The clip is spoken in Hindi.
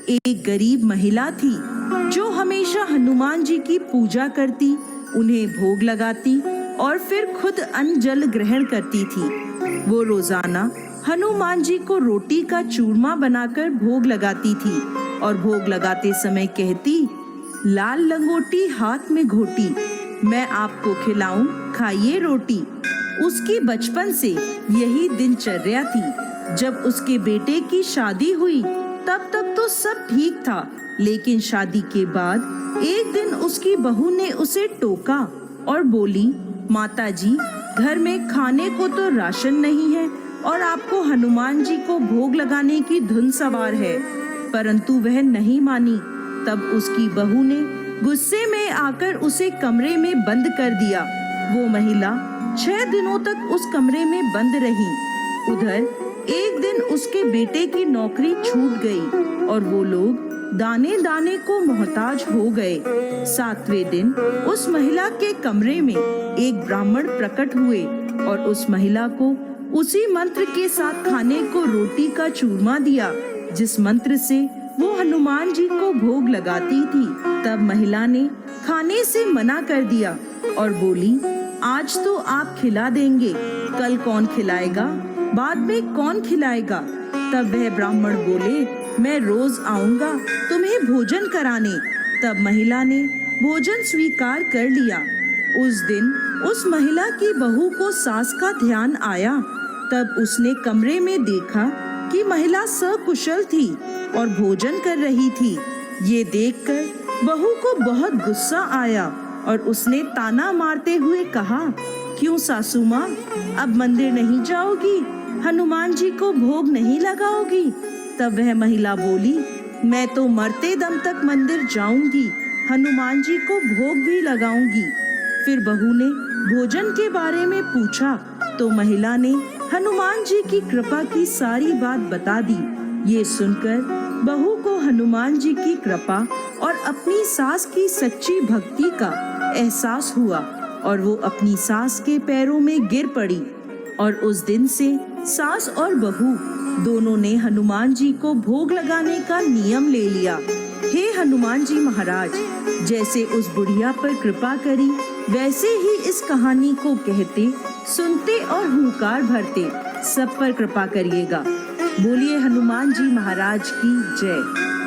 एक गरीब महिला थी जो हमेशा हनुमान जी की पूजा करती, उन्हें भोग लगाती और फिर खुद अन्न जल ग्रहण करती थी। वो रोजाना हनुमान जी को रोटी का चूरमा बनाकर भोग लगाती थी और भोग लगाते समय कहती, लाल लंगोटी हाथ में घोटी, मैं आपको खिलाऊं, खाइए रोटी। उसकी बचपन से यही दिनचर्या थी। जब उसके बेटे की शादी हुई तब तक तो सब ठीक था, लेकिन शादी के बाद एक दिन उसकी बहू ने उसे टोका और बोली, माताजी, घर में खाने को तो राशन नहीं है और आपको हनुमान जी को भोग लगाने की धुन सवार है। परंतु वह नहीं मानी। तब उसकी बहू ने गुस्से में आकर उसे कमरे में बंद कर दिया। वो महिला 6 दिनों तक उस कमरे में बंद रही। उधर एक दिन उसके बेटे की नौकरी छूट गई और वो लोग दाने दाने को मोहताज हो गए। 7वें दिन उस महिला के कमरे में एक ब्राह्मण प्रकट हुए और उस महिला को उसी मंत्र के साथ खाने को रोटी का चूरमा दिया जिस मंत्र से वो हनुमान जी को भोग लगाती थी। तब महिला ने खाने से मना कर दिया और बोली, आज तो आप खिला देंगे, कल कौन खिलाएगा, बाद में कौन खिलाएगा। तब वह ब्राह्मण बोले, मैं रोज आऊंगा तुम्हें भोजन कराने। तब महिला ने भोजन स्वीकार कर लिया। उस दिन उस महिला की बहू को सास का ध्यान आया। तब उसने कमरे में देखा कि महिला सकुशल थी और भोजन कर रही थी। ये देखकर बहू को बहुत गुस्सा आया और उसने ताना मारते हुए कहा, क्यों सासू माँ, अब मंदिर नहीं जाओगी, हनुमान जी को भोग नहीं लगाओगी। तब वह महिला बोली, मैं तो मरते दम तक मंदिर जाऊंगी, हनुमान जी को भोग भी लगाऊंगी। फिर बहू ने भोजन के बारे में पूछा तो महिला ने हनुमान जी की कृपा की सारी बात बता दी। ये सुनकर बहू को हनुमान जी की कृपा और अपनी सास की सच्ची भक्ति का एहसास हुआ और वो अपनी सास के पैरों में गिर पड़ी। और उस दिन से सास और बहू दोनों ने हनुमान जी को भोग लगाने का नियम ले लिया। हे हनुमान जी महाराज, जैसे उस बुढ़िया पर कृपा करी वैसे ही इस कहानी को कहते, सुनते और हुंकार भरते सब पर कृपा करिएगा। बोलिए हनुमान जी महाराज की जय।